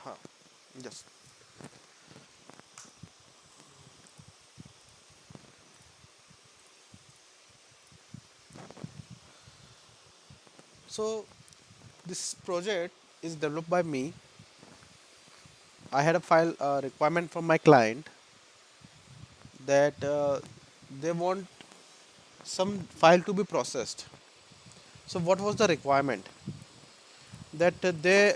huh, yes. So this project is developed by me. I had a file requirement from my client that they want some file to be processed. So what was the requirement? That they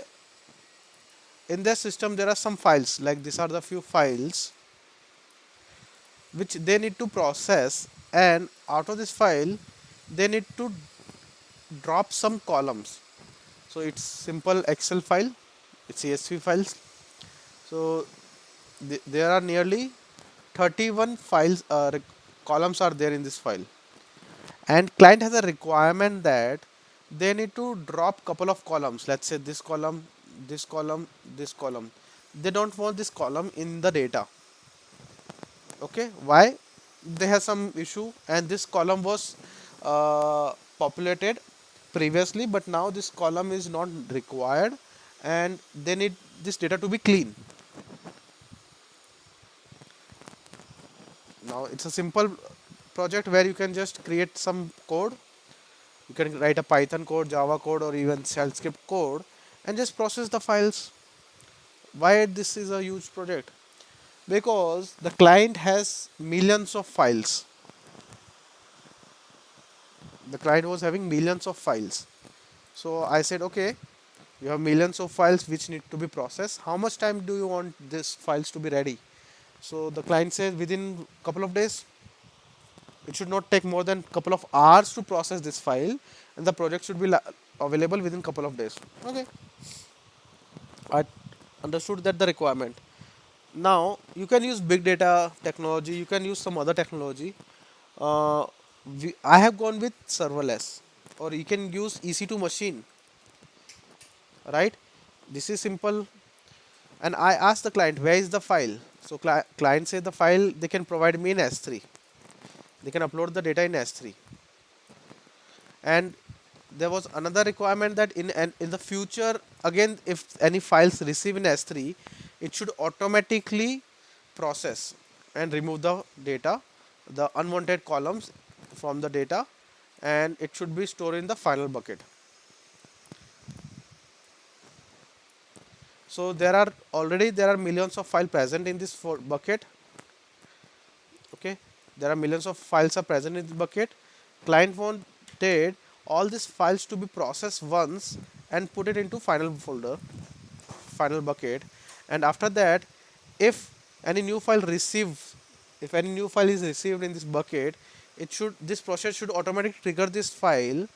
in their system there are some files, like these are the few files which they need to process, and out of this file they need to drop some columns. So it's simple Excel file, it's CSV files. So there are nearly 31 files, columns are there in this file, and client has a requirement that they need to drop couple of columns. Let's say this column, this column, this column. They don't want this column in the data. Okay, why? They have some issue, and this column was populated previously, but now this column is not required, and they need this data to be clean. Now it's a simple project where you can just create some code. You can write a Python code, Java code, or even shell script code, and just process the files. Why this is a huge project? Because the client has millions of files. The client was having millions of files. So I said, okay, you have millions of files which need to be processed. How much time do you want these files to be ready? So the client says within couple of days. It should not take more than couple of hours to process this file, and the project should be available within couple of days. Okay, I understood that the requirement. Now you can use big data technology, you can use some other technology. uh, I have gone with serverless, or you can use EC2 machine, right? This is simple. And I asked the client, where is the file? So client said the file they can provide me in S3. They can upload the data in S3. And there was another requirement that in the future, again, if any files receive in S3, it should automatically process and remove the data, the unwanted columns from the data, and it should be stored in the final bucket. So there are millions of files present in this bucket. Okay, there are millions of files are present in the bucket. Client wanted all these files to be processed once and put it into final folder, final bucket. And after that, if any new file receive if any new file is received in this bucket, this process should automatically trigger this file.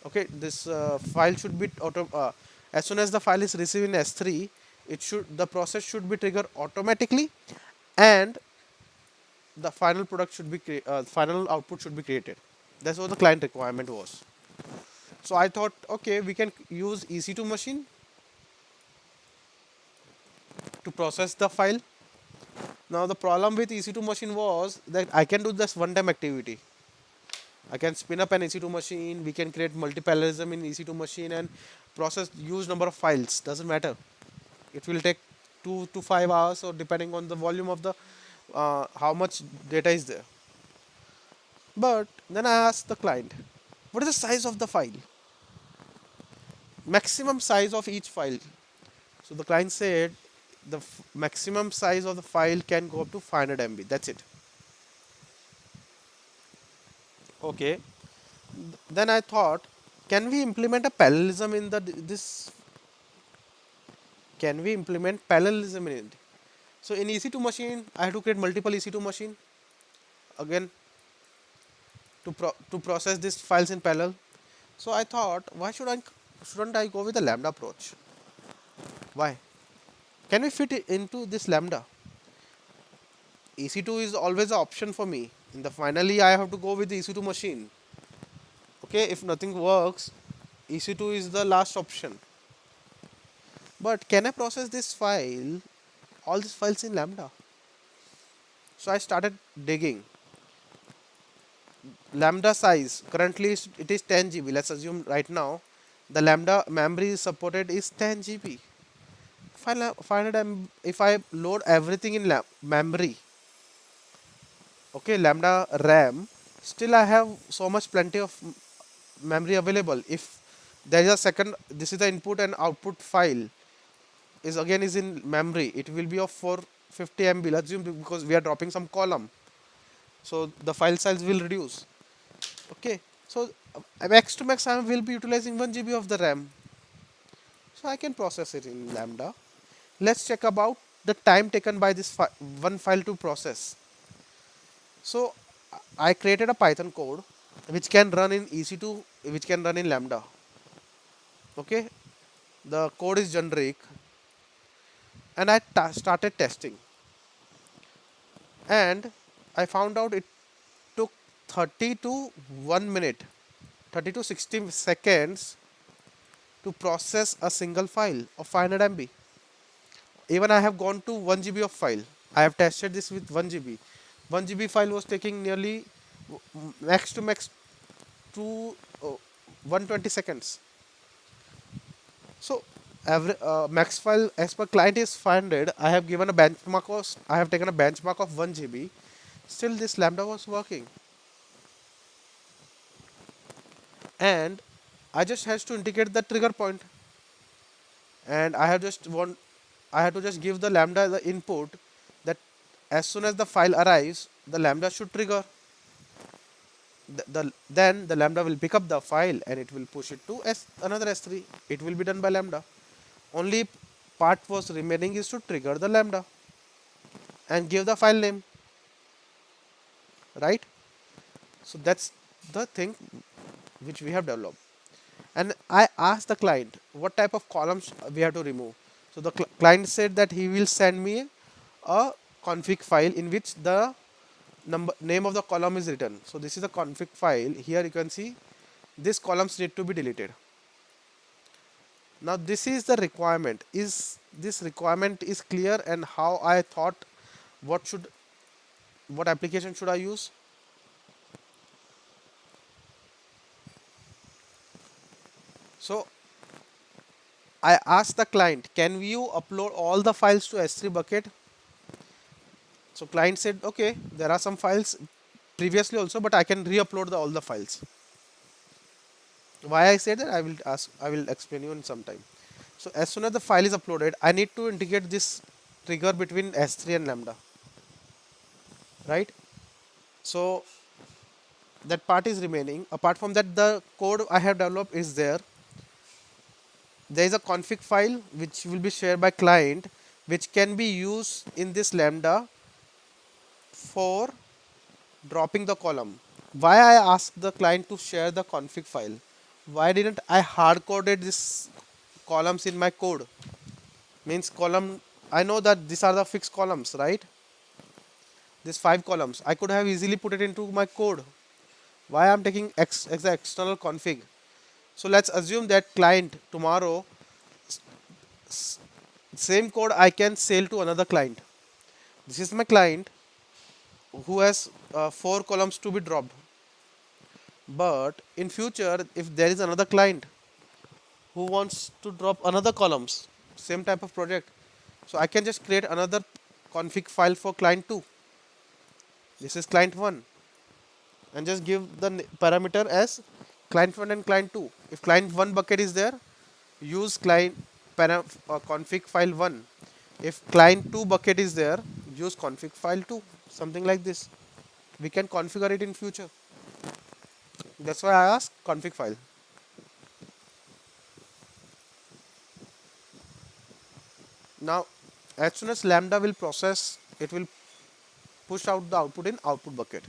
Okay, this file should be as soon as the file is received in S3, the process should be triggered automatically, and the final output should be created. That's what the client requirement was. So I thought, okay, we can use EC2 machine to process the file. Now the problem with EC2 machine was that I can do this one time activity. I can spin up an EC2 machine, we can create multi-parallelism in EC2 machine and process huge number of files. Doesn't matter. It will take 2 to 5 hours, or depending on the volume of the how much data is there. But then I asked the client, what is the size of the file? Maximum size of each file. So the client said the maximum size of the file can go up to 500 MB. That's it. Okay. Then I thought, can we implement a parallelism in this? Can we implement parallelism in it? So in EC2 machine, I have to create multiple EC2 machine again to process these files in parallel. So I thought, why shouldn't I go with the Lambda approach? Why? Can we fit it into this Lambda? EC2 is always an option for me. In the finally, I have to go with the EC2 machine. Okay, if nothing works, EC2 is the last option. But can I process all these files in Lambda? So I started digging. Lambda size currently it is 10 GB. Let's assume right now the Lambda memory supported is 10 GB. 500 MB, if I load everything in memory, okay, lambda RAM, still I have so much plenty of memory available. If there is a second, this is the input and output file is again is in memory, it will be of 450 MB, let's assume, because we are dropping some column, so the file size will reduce. Okay, so max to max I will be utilizing 1 GB of the RAM, so I can process it in lambda. Let's check about the time taken by this one file to process. So I created a Python code which can run in EC2, which can run in lambda. Okay, the code is generic, and I started testing, and I found out it took 30 to 1 minute, 30 to 60 seconds to process a single file of 500 MB. Even I have gone to 1 GB of file. I have tested this with 1 GB. 1 GB file was taking nearly max to max to 120 seconds. So max file as per client is 500. I have given a benchmark of, I have taken a benchmark of 1 GB. Still this lambda was working, and I just has to indicate the trigger point, and I have to just give the lambda the input that as soon as the file arrives, the lambda should trigger. Then the lambda will pick up the file and it will push it to another S3. It will be done by lambda. Only part was remaining is to trigger the lambda and give the file name, right? So that's the thing which we have developed. And I asked the client what type of columns we have to remove. So the client said that he will send me a config file in which the name of the column is written. So this is the config file. Here you can see these columns need to be deleted. Now this is the requirement. Is this requirement is clear, and how I thought what should, what application should I use? So I asked the client, can you upload all the files to S3 bucket? So client said, okay, there are some files previously also, but I can re-upload all the files. Why I said that, I will explain you in some time. So as soon as the file is uploaded, I need to integrate this trigger between S3 and lambda, right? So that part is remaining. Apart from that, the code I have developed is there. There is a config file which will be shared by client, which can be used in this lambda for dropping the column. Why I asked the client to share the config file? Why didn't I hard coded this columns in my code? Means column, I know that these are the fixed columns, right? These 5 columns I could have easily put it into my code. Why I'm taking as the external config? So let's assume that client tomorrow, same code I can sell to another client. This is my client who has 4 columns to be dropped. But in future, if there is another client who wants to drop another columns, same type of project, so I can just create another config file for client 2. This is client 1, and just give the parameter as client 1 and client 2. If client 1 bucket is there, use client config file 1. If client 2 bucket is there, use config file 2. Something like this. We can configure it in future. That's why I asked config file. Now, as soon as lambda will process, it will push out the output in output bucket.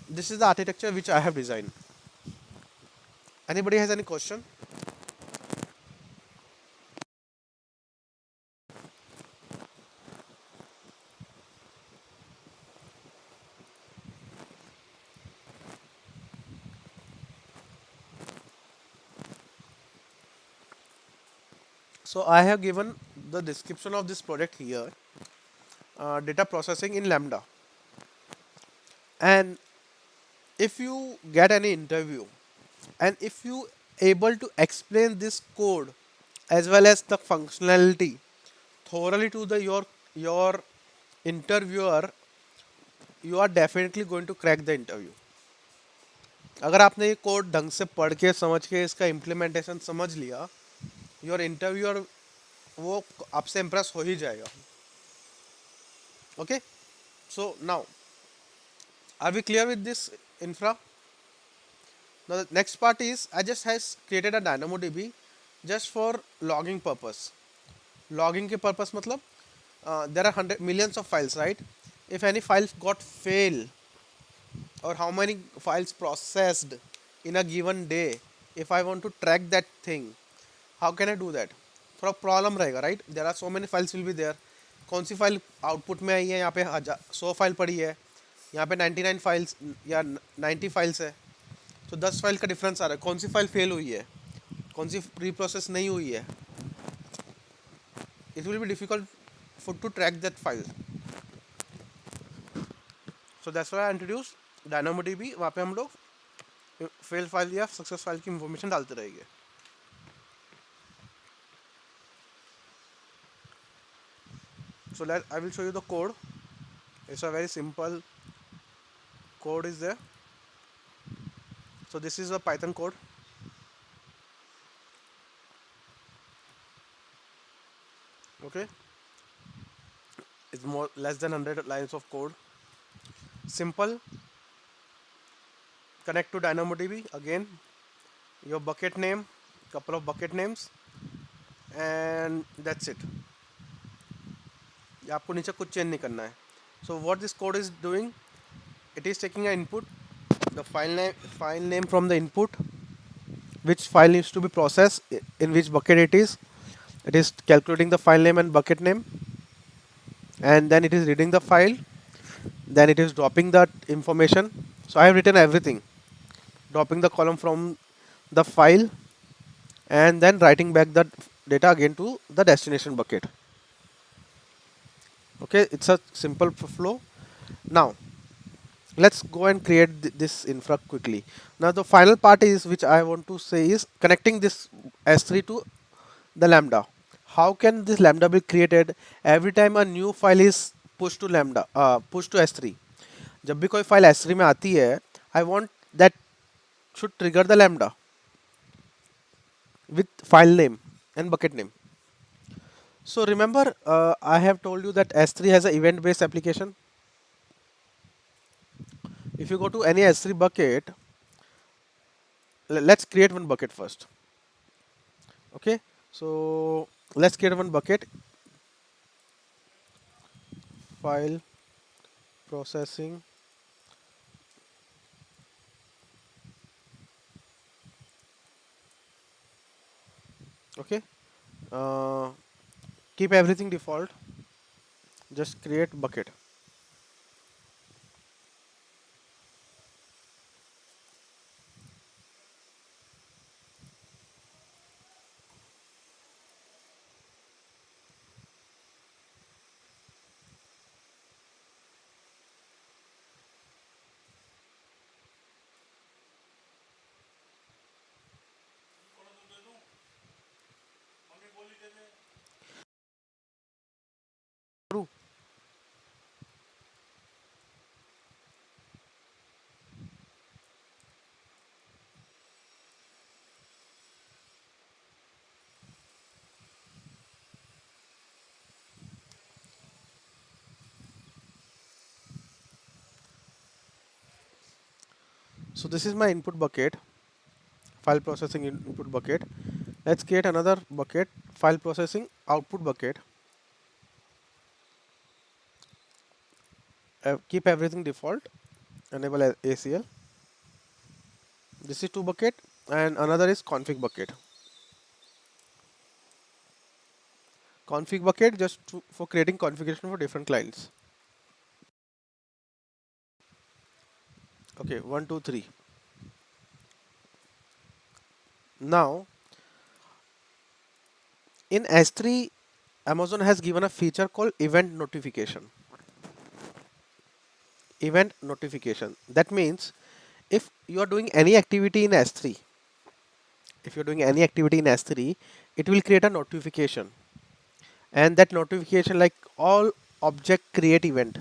This is the architecture which I have designed. Anybody has any question? So I have given the description of this project here, data processing in lambda. And if you get any interview, and if you able to explain this code as well as the functionality thoroughly to the your interviewer, you are definitely going to crack the interview. अगर आपने ये code ढंग से पढ़ के समझ के इसका इम्प्लीमेंटेशन समझ लिया, योर इंटरव्यूअर वो आपसे इम्प्रेस हो ही जाएगा. Okay, so now are we clear with this infra? Now the next part is I just has created a DynamoDB just for logging purpose. Logging के purpose मतलब there are hundred millions of files, right? If any file got fail or how many files processed in a given day, if I want to track that thing, how can I do that? थोड़ा problem रहेगा, right? There are so many files will be there. कौन सी file output में आई है? यहाँ पे 100 file पड़ी है, यहाँ पे 99 फाइल्स या 90 फाइल्स है. तो 10 फाइल का डिफरेंस आ रहा है. कौन सी फाइल फेल हुई है, कौन सी प्री प्रोसेस नहीं हुई है? It will be difficult for to track that file. So that's why I introduce DynamoDB. वहाँ पे हम लोग फेल फाइल या सक्सेस फाइल की इंफॉर्मेशन डालते रहेंगे. So I will show you the code. It's a very simple code is there. So this is a Python code. Okay, it's more less than 100 lines of code. Simple. Connect to DynamoDB again. Your bucket name, couple of bucket names, and that's it. आपको नीचे कुछ change नहीं करना है. So what this code is doing, it is taking an input, the file name from the input, which file needs to be processed, in which bucket it is. It is calculating the file name and bucket name, and then it is reading the file, then it is dropping that information. So I have written everything, dropping the column from the file, and then writing back the data again to the destination bucket. Okay, it's a simple flow. Now let's go and create this infra quickly. Now the final part is, which I want to say, is connecting this S3 to the Lambda. How can this Lambda be created every time a new file is pushed to Lambda, pushed to S3? जब भी कोई file S3 में आती है, I want that should trigger the Lambda with file name and bucket name. So remember, I have told you that S3 has an event-based application. If you go to any S3 bucket, let's create one bucket first. Okay, so let's create one bucket. File processing. Okay, keep everything default. Just create bucket. True. So this is my input bucket, file processing input bucket. Let's create another bucket, file processing output bucket. Keep everything default. Enable ACL. This is two bucket, and another is config bucket. Config bucket just for creating configuration for different clients. Okay, 1, 2, 3. Now in S3, Amazon has given a feature called event notification. Event notification. That means if you are doing any activity in S3, if you're doing any activity in S3, it will create a notification, and that notification, like all object create event.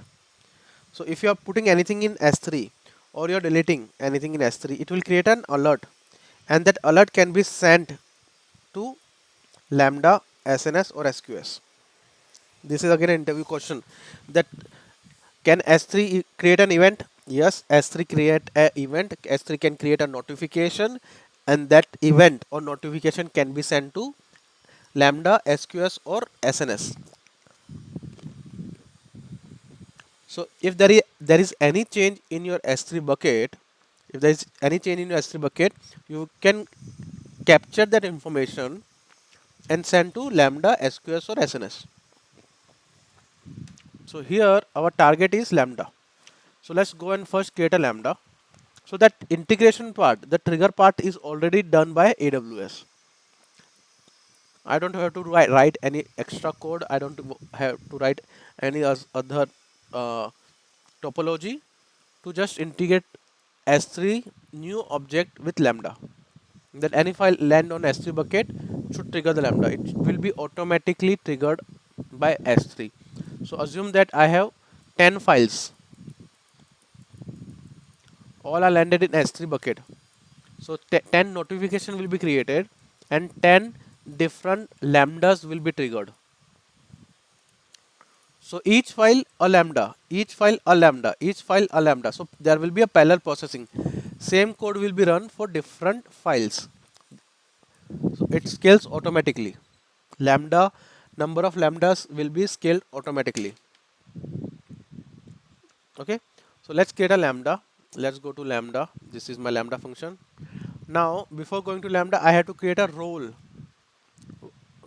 So if you are putting anything in S3 or you're deleting anything in S3, it will create an alert, and that alert can be sent to Lambda, SNS or SQS. This is again an interview question, that can S3 create an event? Yes, S3 create an event. S3 can create a notification, and that event or notification can be sent to Lambda, SQS or SNS. So if there is any change in your S3 bucket, if there is any change in your S3 bucket, you can capture that information and send to Lambda, SQS or SNS. So here our target is Lambda. So let's go and first create a Lambda. So that integration part, the trigger part is already done by AWS. I don't have to write any extra code. I don't have to write any other uh, topology to just integrate S3 new object with Lambda. That any file land on S3 bucket should trigger the Lambda. It will be automatically triggered by S3. So assume that I have 10 files. All are landed in S3 bucket. So 10 notification will be created and 10 different lambdas will be triggered. So each file a lambda, each file a lambda, each file a lambda. So there will be a parallel processing. Same code will be run for different files. So it scales automatically. Lambda, number of lambdas will be scaled automatically. Okay. So let's create a lambda. Let's go to lambda. This is my lambda function. Now before going to lambda, I have to create a role.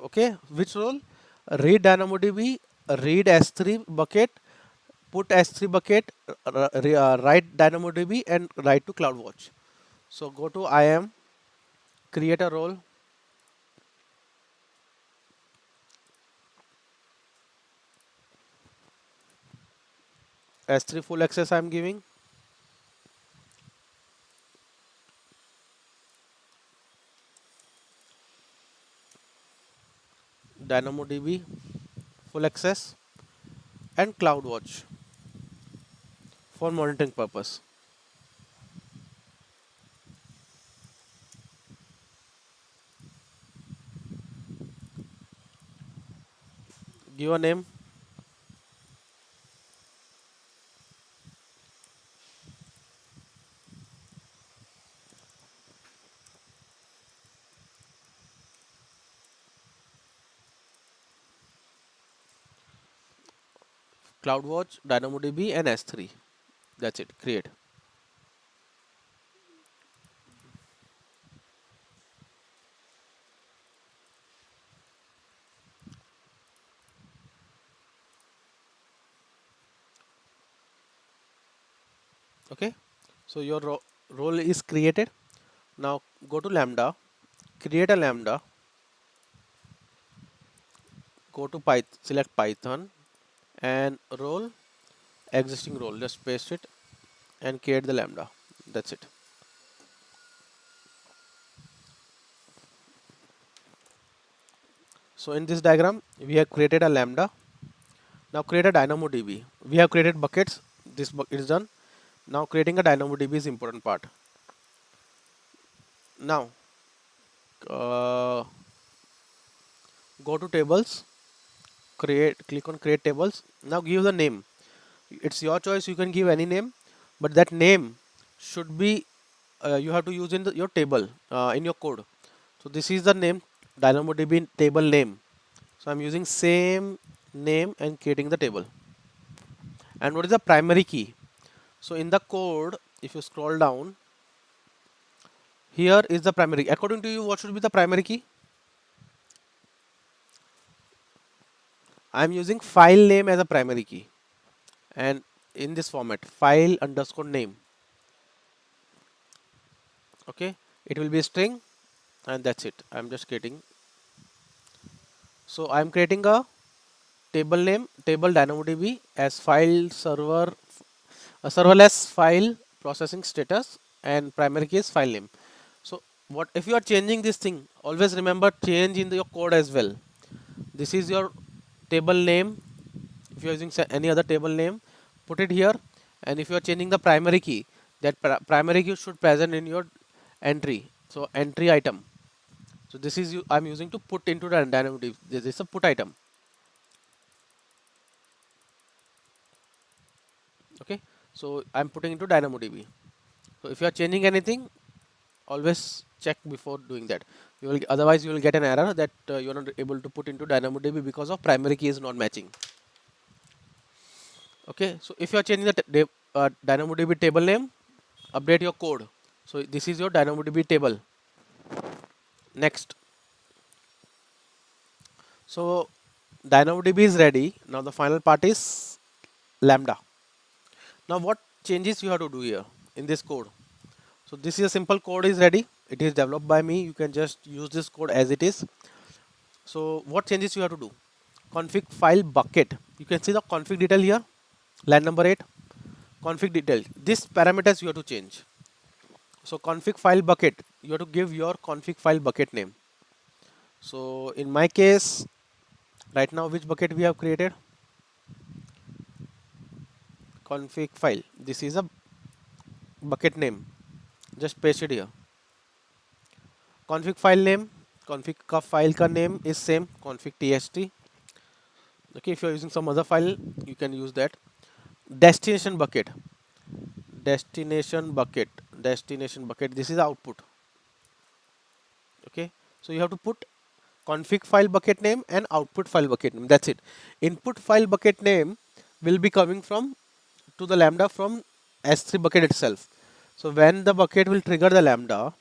Okay, which role? Read DynamoDB, read S3 bucket, put S3 bucket, write DynamoDB and write to CloudWatch. So go to IAM, create a role, S3 full access I am giving, DynamoDB full access and CloudWatch for monitoring purpose. Give a name, CloudWatch, DynamoDB and S3. That's it, create. Okay, so your role is created. Now go to lambda, create a lambda, go to Python, select Python and role, existing role, just paste it and create the lambda. That's it. So in this diagram we have created a lambda. Now create a DynamoDB. We have created buckets. This bucket is done. Now creating a DynamoDB is important part. Now go to tables, click on create tables. Now give the name. It's your choice, you can give any name, but that name should be you have to use in your table, in your code. So this is the name, DynamoDB table name. So I'm using same name and creating the table. And what is the primary key? So in the code, if you scroll down, here is the primary. According to you, what should be the primary key? I'm using file name as a primary key, and in this format, file underscore name. Okay, it will be a string, and that's it. I'm just creating. So I'm creating a table name, table DynamoDB as file server, a serverless file processing status, and primary key is file name. So what if you are changing this thing, always remember change in your code as well. This is your table name. If you are using any other table name, put it here. And if you are changing the primary key, that primary key should present in your entry. So entry item. So this is I'm using to put into the DynamoDB. This is a put item. Okay. So I'm putting into DynamoDB. So if you are changing anything, always check before doing that. You will otherwise you will get an error that you are not able to put into DynamoDB because of primary key is not matching. Okay. So if you are changing the DynamoDB table name, update your code. So this is your DynamoDB table. Next. So DynamoDB is ready. Now the final part is Lambda. Now what changes you have to do here in this code? So this is a simple code is ready. It is developed by me. You can just use this code as it is. So what changes you have to do? Config file bucket. You can see the config detail here. Line number 8. Config detail. This parameters you have to change. So config file bucket. You have to give your config file bucket name. So in my case, right now which bucket we have created? Config file. This is a bucket name. Just paste it here. Config file name. Config का file का name is same. Config txt. Okay, if you are using some other file, you can use that. Destination bucket. Destination bucket. Destination bucket. This is output. Okay, so you have to put config file bucket name and output file bucket name. That's it. Input file bucket name will be coming from to the Lambda from S3 bucket itself. So when the bucket will trigger the Lambda,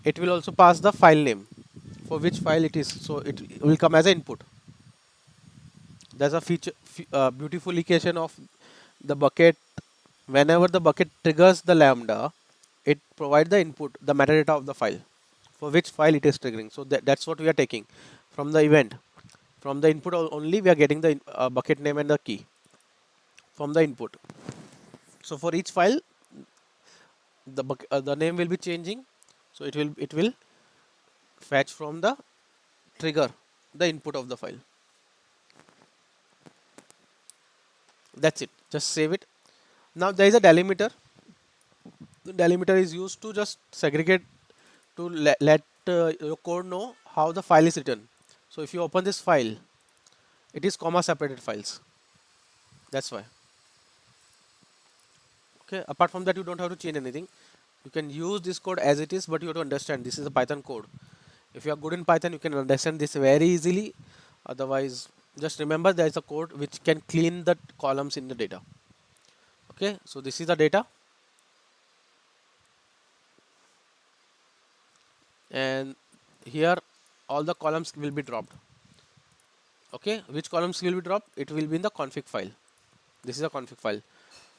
it will also pass the file name for which file it is. So it will come as an input. There's a feature, beautification of the bucket. Whenever the bucket triggers the Lambda, it provides the input, the metadata of the file, for which file it is triggering. So that's what we are taking from the event. From the input only we are getting the bucket name and the key from the input. So for each file, the name will be changing. So it will fetch from the trigger the input of the file. That's it. Just save it. Now there is a delimiter. The delimiter is used to just segregate to let your code know how the file is written. So if you open this file, it is comma separated files. That's why. Okay. Apart from that, you don't have to change anything. You can use this code as it is, but you have to understand this is a Python code. If you are good in Python, you can understand this very easily. Otherwise, just remember there is a code which can clean the columns in the data. Okay, so this is the data. And here all the columns will be dropped. Okay, which columns will be dropped? It will be in the config file. This is a config file.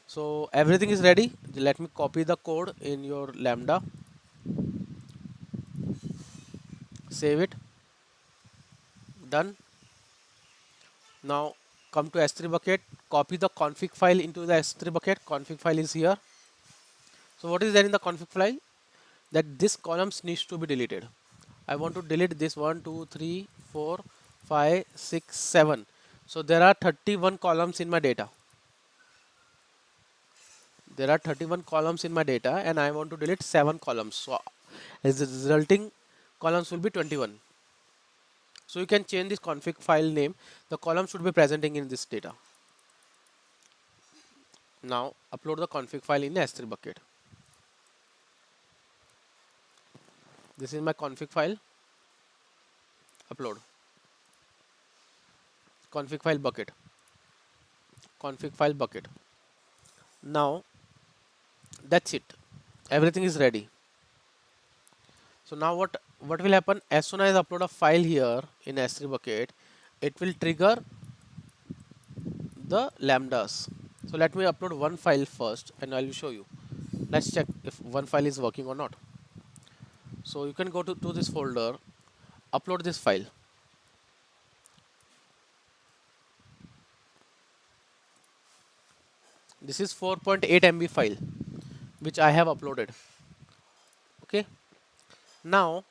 So everything is ready. Let me copy the code in your Lambda. Save it. Done. Now come to S3 bucket. Copy the config file into the S3 bucket. Config file is here. So what is there in the config file? That this columns needs to be deleted. I want to delete this 1, 2, 3, 4, 5, 6, 7. So there are 31 columns in my data. There are 31 columns in my data and I want to delete 7 columns. So as the resulting columns will be 21. So you can change this config file name. The column should be presenting in this data. Now upload the config file in S3 bucket. This is my config file. Upload. Config file bucket. Config file bucket. Now that's it. Everything is ready. So now what will happen? As soon as I upload a file here in S3 bucket, it will trigger the lambdas. So let me upload one file first and I will show you. Let's check if one file is working or not. So you can go to this folder, upload this file. This is 4.8 MB file which I have uploaded. Okay. Now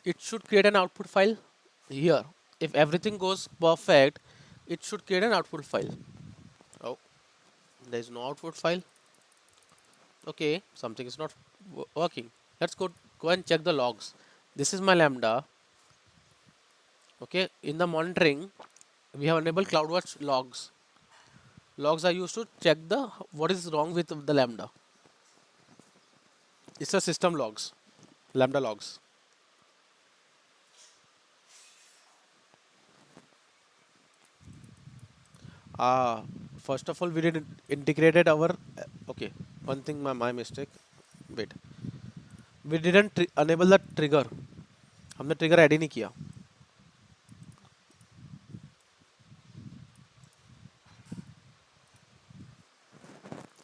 it should create an output file here. If everything goes perfect, it should create an output file. Oh, there is no output file. Okay, something is not working. Let's go and check the logs. This is my Lambda. Okay, in the monitoring, we have enabled CloudWatch logs. Logs are used to check the what is wrong with the Lambda. It's a system logs, Lambda logs. Ah, first of all, we did integrated our. Okay, one thing my mistake. Wait, we didn't enable the trigger. हमने trigger add ही नहीं किया.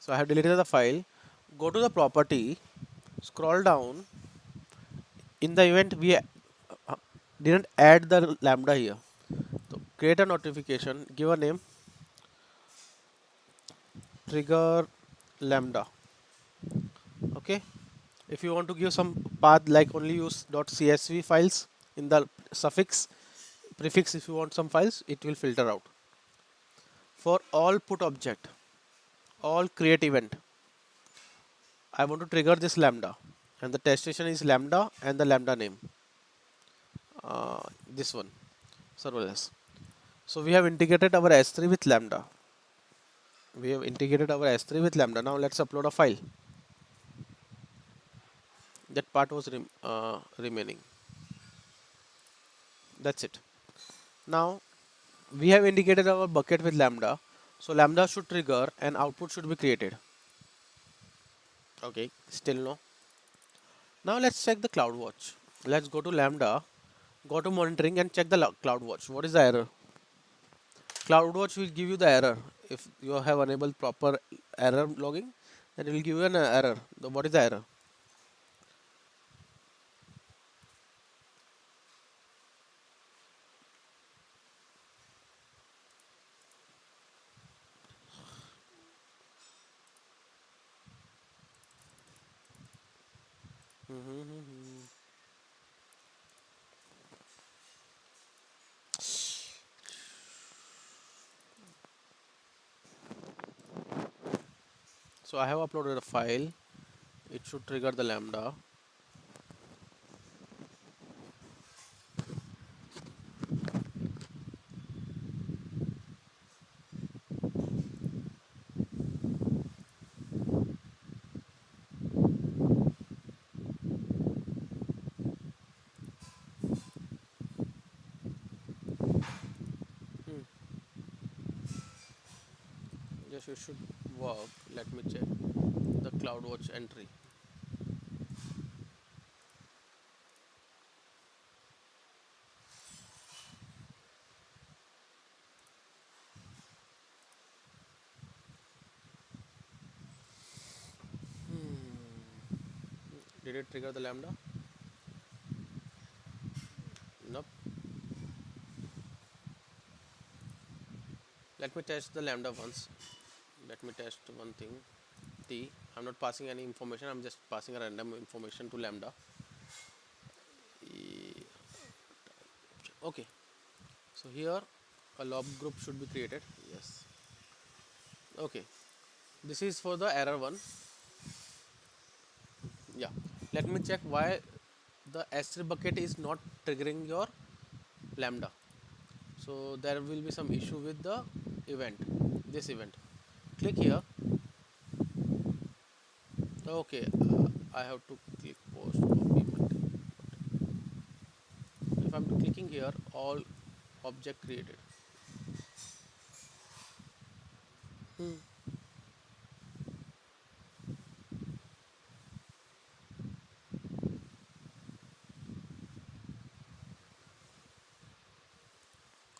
So I have deleted the file. Go to the property. Scroll down. In the event we didn't add the Lambda here. So create a notification. Give a name. Trigger Lambda. Okay. If you want to give some path like only use .csv files in the suffix prefix, if you want some files, it will filter out. For all put object, all create event, I want to trigger this Lambda, and the test station is Lambda and the Lambda name. This one, serverless. So we have integrated our S3 with Lambda. We have integrated our S3 with Lambda. Now let's upload a file. That part was remaining. That's it. Now we have indicated our bucket with Lambda. So Lambda should trigger and output should be created. Okay, still no. Now let's check the CloudWatch. Let's go to Lambda, go to monitoring and check the CloudWatch. What is the error? CloudWatch will give you the error. If you have enabled proper error logging, then it will give you an error. What is the error? So I have uploaded a file. It should trigger the Lambda. Yes, it should work. Let me check the CloudWatch entry. Did it trigger the Lambda? Nope. Let me test the Lambda once. Let me test one thing. I'm not passing any information. I'm just passing a random information to Lambda. Okay. So here a lob group should be created. Yes. Okay. This is for the error one. Yeah. Let me check why the S3 bucket is not triggering your Lambda. So there will be some issue with the event. This event. Click here. Okay. I have to click post copy. If I'm clicking here, all object created.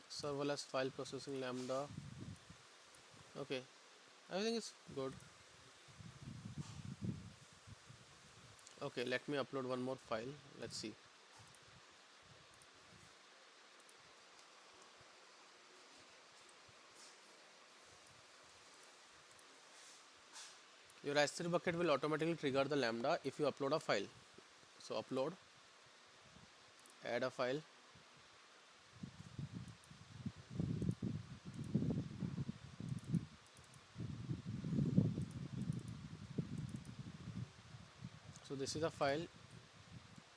Serverless file processing Lambda. Okay, everything is good. Okay, let me upload one more file. Let's see. Your S3 bucket will automatically trigger the Lambda if you upload a file. So upload, add a file. So this is a file. You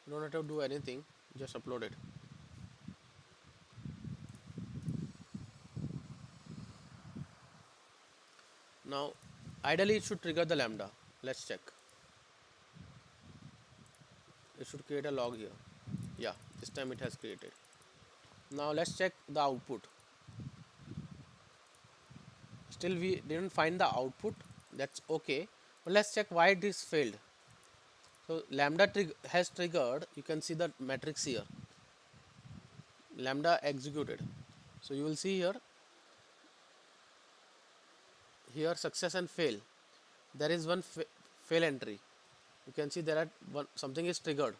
don't have to do anything, just upload it. Now ideally it should trigger the Lambda. Let's check. It should create a log here. Yeah, this time it has created. Now let's check the output. Still we didn't find the output. That's okay. But let's check why this failed. So Lambda has triggered. You can see the matrix here. Lambda executed. So you will see here success and fail. There is one fail entry. You can see there are something is triggered.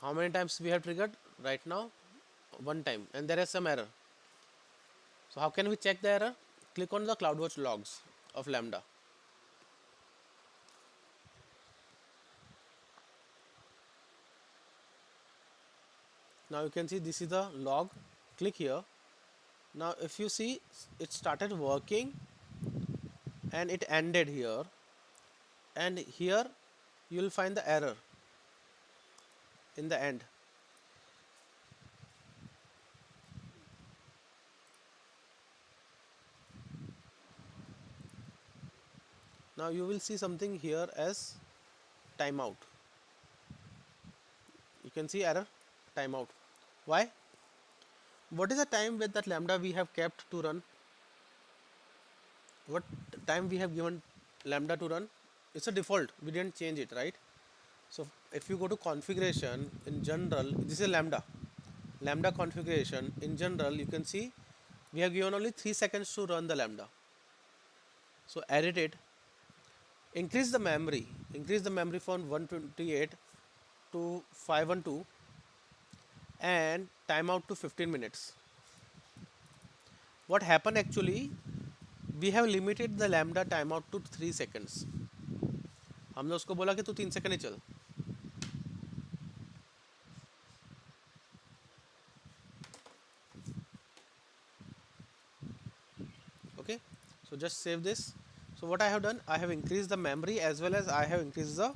How many times we have triggered right now? One time, and there is some error. So how can we check the error? Click on the CloudWatch logs of Lambda. Now you can see this is the log. Click here. Now if you see, it started working and it ended here, and here you will find the error in the end. Now you will see something here as timeout. You can see error, timeout. Why? What is the time with that Lambda we have kept to run? What time we have given Lambda to run? It's a default. We didn't change it, right? So if you go to configuration, in general, this is Lambda. Lambda configuration, in general, you can see we have given only 3 seconds to run the Lambda. So edit it. Increase the memory from 128 to 512 and timeout to 15 minutes. What happened actually, we have limited the Lambda timeout to 3 seconds. हमने उसको बोला कि तू 3 second ही चल. Okay, so just save this. So what I have done, I have increased the memory as well as I have increased the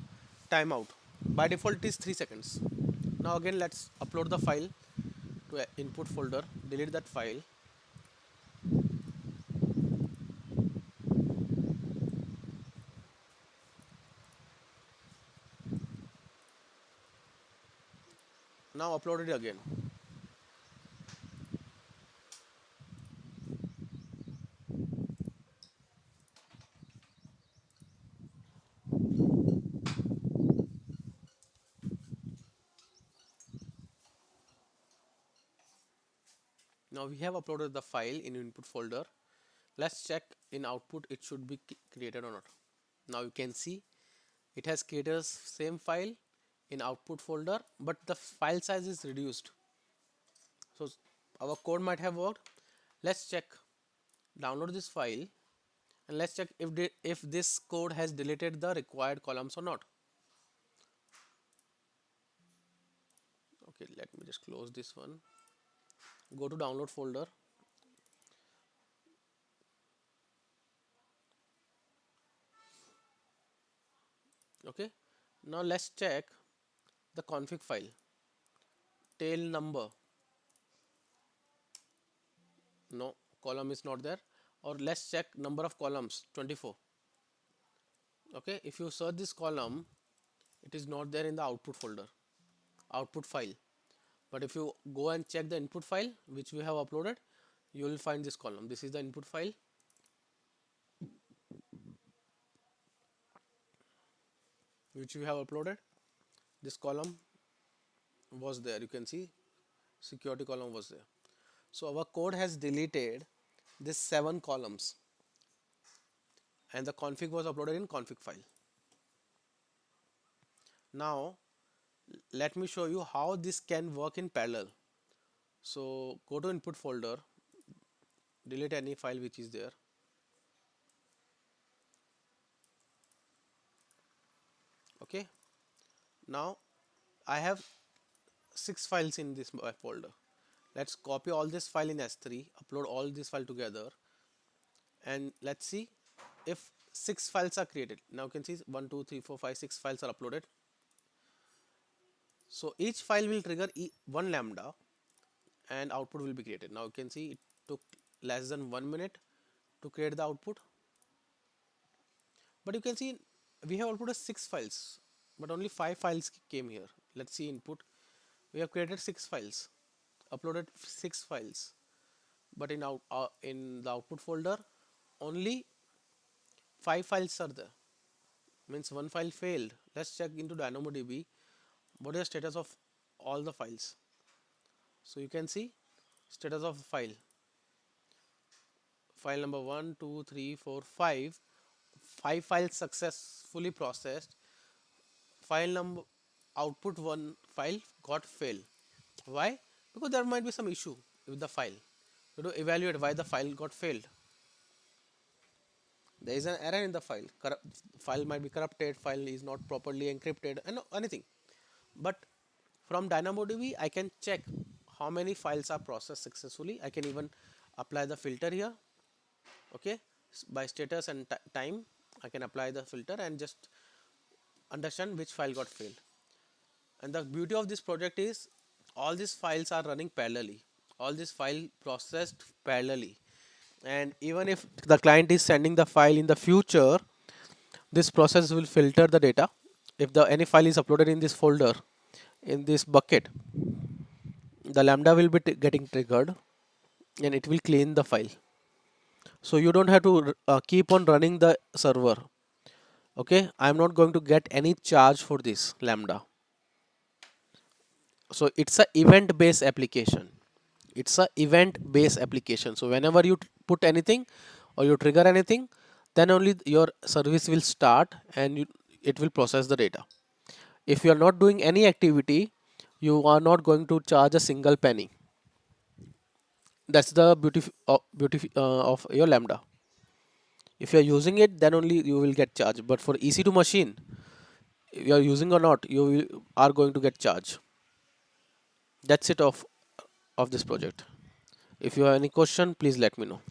timeout. By default it is 3 seconds. Now again let's upload the file to input folder, delete that file. Now upload it again. Now we have uploaded the file in input folder. Let's check in output it should be created or not. Now you can see it has created same file in output folder, but the file size is reduced. So our code might have worked. Let's check. Download this file and let's check if this code has deleted the required columns or not. Okay, let me just close this one. Go to download folder. Okay, now let's check the config file. Tail number, no, column is not there. Or let's check number of columns, 24. Okay, if you search this column, it is not there in the output folder, output file. But if you go and check the input file which we have uploaded, you will find this column. This is the input file which we have uploaded. This column was there, you can see security column was there. So our code has deleted this 7 columns and the config was uploaded in config file. Now let me show you how this can work in parallel. So go to input folder, delete any file which is there. Okay, now I have 6 files in this folder. Let's copy all this file in S3, upload all this file together, and let's see if 6 files are created. Now you can see 1, 2, 3, 4, 5, 6 files are uploaded. So each file will trigger one lambda and output will be created. Now you can see it took less than 1 minute to create the output. But you can see we have uploaded 6 files, but only 5 files came here. Let's see input. We have created 6 files, uploaded 6 files, but in the output folder only 5 files are there. Means one file failed. Let's check into DynamoDB. What is the status of all the files? So you can see status of file. File number 1, 2, 3, 4, 5. 5 files successfully processed. File number output one file got failed. Why? Because there might be some issue with the file. To evaluate why the file got failed. There is an error in the file. File might be corrupted, file is not properly encrypted, and anything. But from DynamoDB, I can check how many files are processed successfully. I can even apply the filter here. Okay, by status and time, I can apply the filter and just understand which file got failed. And the beauty of this project is all these files are running parallelly. All this file processed parallelly. And even if the client is sending the file in the future, this process will filter the data. If any file is uploaded in this folder, in this bucket, the lambda will be getting triggered and it will clean the file. So you don't have to keep on running the server. Okay, I'm not going to get any charge for this lambda. So it's a event based application. It's a event based application. So whenever you put anything or you trigger anything, then only your service will start and it will process the data. If you are not doing any activity, you are not going to charge a single penny. That's the beauty of your lambda. If you are using it, then only you will get charged. But for EC2 machine, if you are using or not, are going to get charged. That's it of this project. If you have any question, please let me know.